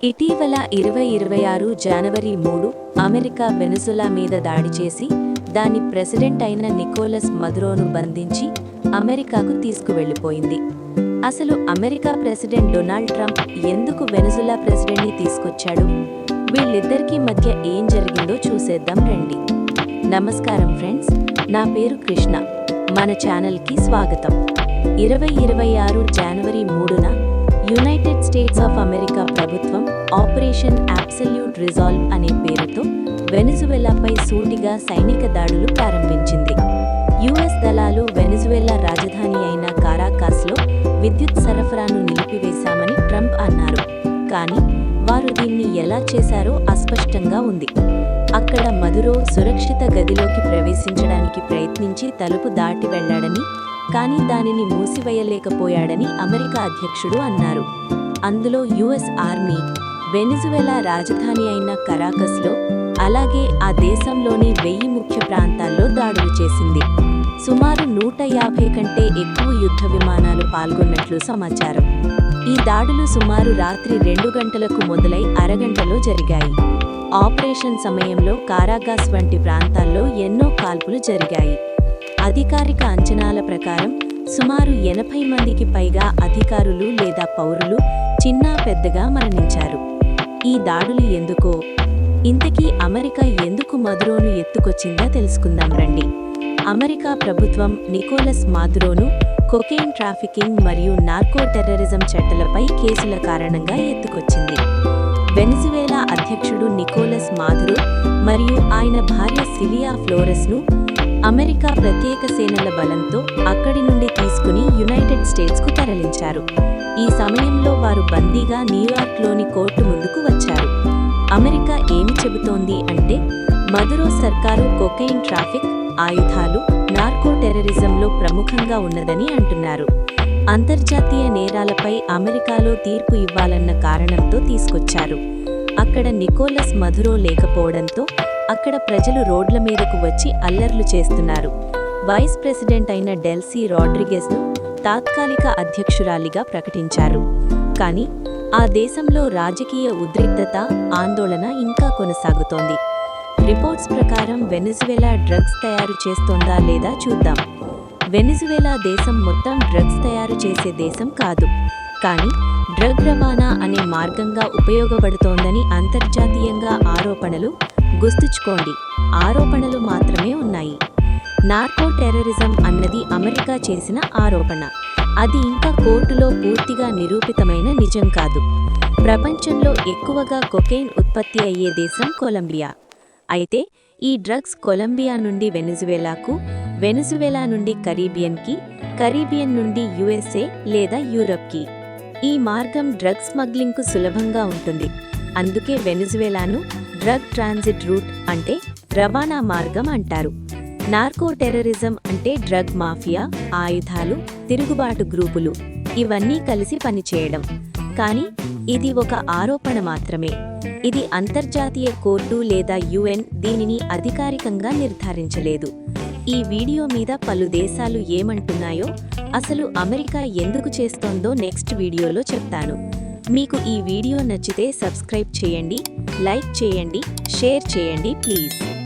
ఇటీవల 2026 జనవరి 3 అమెరికా వెనుజులా మీద దాడి చేసి దాని ప్రెసిడెంట్ అయిన నికోలస్ మదురోను బంధించి అమెరికాకు తీసుకువెళ్లిపోయింది. అసలు అమెరికా ప్రెసిడెంట్ డొనాల్డ్ ట్రంప్ ఎందుకు వెనుజులా ప్రెసిడెంట్ని తీసుకొచ్చాడు? వీళ్ళిద్దరికీ మధ్య ఏం జరిగిందో చూసేద్దాం రండి. నమస్కారం ఫ్రెండ్స్, నా పేరు కృష్ణ. మన ఛానల్కి స్వాగతం. 2026 జనవరి 3న యునైటెడ్ స్టేట్స్ ఆఫ్ అమెరికా ప్రభుత్వం ఆపరేషన్ అబ్సల్యూట్ రిజాల్వ్ అనే పేరుతో వెనిజువెలాపై సూటిగా సైనిక దాడులు ప్రారంభించింది. యుఎస్ దళాలు వెనిజువెలా రాజధాని అయిన కారాకాస్లో విద్యుత్ సరఫరాను నిలిపివేశామని ట్రంప్ అన్నారు. కానీ వారు దీన్ని ఎలా చేశారో అస్పష్టంగా ఉంది. అక్కడ మదురో సురక్షిత గదిలోకి ప్రవేశించడానికి ప్రయత్నించి తలుపు దాటి వెళ్లాడని, కానీ దానిని మూసివేయలేకపోయాడని అమెరికా అధ్యక్షుడు అన్నారు. అందులో యుఎస్ ఆర్మీ వెనిజువెలా రాజధాని అయిన కరాకస్లో, అలాగే ఆ దేశంలోని 1000 ముఖ్య ప్రాంతాల్లో దాడులు చేసింది. సుమారు 150 కంటే ఎక్కువ యుద్ధ విమానాలు పాల్గొన్నట్లు సమాచారం. ఈ దాడులు సుమారు రాత్రి 2 గంటలకు మొదలై అరగంటలో జరిగాయి. ఆపరేషన్ సమయంలో కారాగాస్ వంటి ప్రాంతాల్లో ఎన్నో కాల్పులు జరిగాయి. అధికారిక అంచనాల ప్రకారం సుమారు 80 మందికి పైగా అధికారులు లేదా పౌరులు చిన్నా పెద్దగా మరణించారు. ఈ దాడులు ఎందుకో, ఇంతకీ అమెరికా ఎందుకు మదురోను ఎత్తుకొచ్చిందో తెలుసుకుందాం రండి. అమెరికా ప్రభుత్వం నికోలస్ మాదురోను కొకెయిన్ ట్రాఫికింగ్ మరియు నార్కో టెర్రరిజం చట్టాలపై కేసుల కారణంగా ఎత్తుకొచ్చింది. వెనిజువేలా అధ్యక్షుడు నికోలస్ మాదురో మరియు ఆయన భార్య సిలియా ఫ్లోరెస్ను అమెరికా ప్రత్యేక సేనల బలంతో అక్కడి నుండి తీసుకుని యునైటెడ్ స్టేట్స్కు తరలించారు. ఈ సమయంలో వారు బందీగా న్యూయార్క్లోని కోర్టు ముందుకు వచ్చారు. అమెరికా ఏమి చెబుతోంది అంటే, మదురో సర్కారు కొకైన్ ట్రాఫిక్, ఆయుధాలు, నార్కో టెర్రరిజంలో ప్రముఖంగా ఉన్నదని అంటున్నారు. అంతర్జాతీయ నేరాలపై అమెరికాలో తీర్పు ఇవ్వాలన్న కారణంతో తీసుకొచ్చారు. అక్కడ నికోలస్ మదురో లేకపోవడంతో అక్కడ ప్రజలు రోడ్ల మీదకు వచ్చి అల్లర్లు చేస్తున్నారు. వైస్ ప్రెసిడెంట్ అయిన డెల్సీ రాడ్రిగెజ్ను తాత్కాలిక అధ్యక్షురాలిగా ప్రకటించారు. కానీ ఆ దేశంలో రాజకీయ ఉద్రిక్తత, ఆందోళన ఇంకా కొనసాగుతోంది. రిపోర్ట్స్ ప్రకారం వెనిజువెలా డ్రగ్స్ తయారు చేస్తోందా లేదా చూద్దాం. వెనిజువెలా దేశం మొత్తం డ్రగ్స్ తయారు చేసే దేశం కాదు, కానీ డ్రగ్ రవాణా అనే మార్గంగా ఉపయోగపడుతోందని అంతర్జాతీయంగా ఆరోపణలు. గుర్తుంచుకోండి, ఆరోపణలు మాత్రమే ఉన్నాయి. నార్కో టెర్రరిజం అన్నది అమెరికా చేసిన ఆరోపణ. అది ఇంకా కోర్టులో పూర్తిగా నిరూపితమైన నిజం కాదు. ప్రపంచంలో ఎక్కువగా కొకైన్ ఉత్పత్తి అయ్యే దేశం కొలంబియా. అయితే ఈ డ్రగ్స్ కొలంబియా నుండి వెనిజువెలాకు, వెనిజువెలా నుండి కరీబియన్కి, కరీబియన్ నుండి యుఎస్ఏ లేదా యూరప్కి. ఈ మార్గం డ్రగ్ స్మగ్లింగ్కు సులభంగా ఉంటుంది. అందుకే వెనిజువెలాను డ్రగ్ ట్రాన్సిట్ రూట్ అంటే రవాణా మార్గం అంటారు. నార్కో టెర్రరిజం అంటే డ్రగ్ మాఫియా, ఆయుధాలు, తిరుగుబాటు గ్రూపులు ఇవన్నీ కలిసి పనిచేయడం. కానీ ఇది ఒక ఆరోపణ మాత్రమే. ఇది అంతర్జాతీయ కోర్టు లేదా యుఎన్ దీనిని అధికారికంగా నిర్ధారించలేదు. ఈ వీడియో మీద పలు దేశాలు ఏమంటున్నాయో, అసలు అమెరికా ఎందుకు చేస్తోందో నెక్స్ట్ వీడియోలో చెప్తాను. మీకు ఈ వీడియో నచ్చితే సబ్స్క్రైబ్ చేయండి, లైక్ చేయండి, షేర్ చేయండి ప్లీజ్.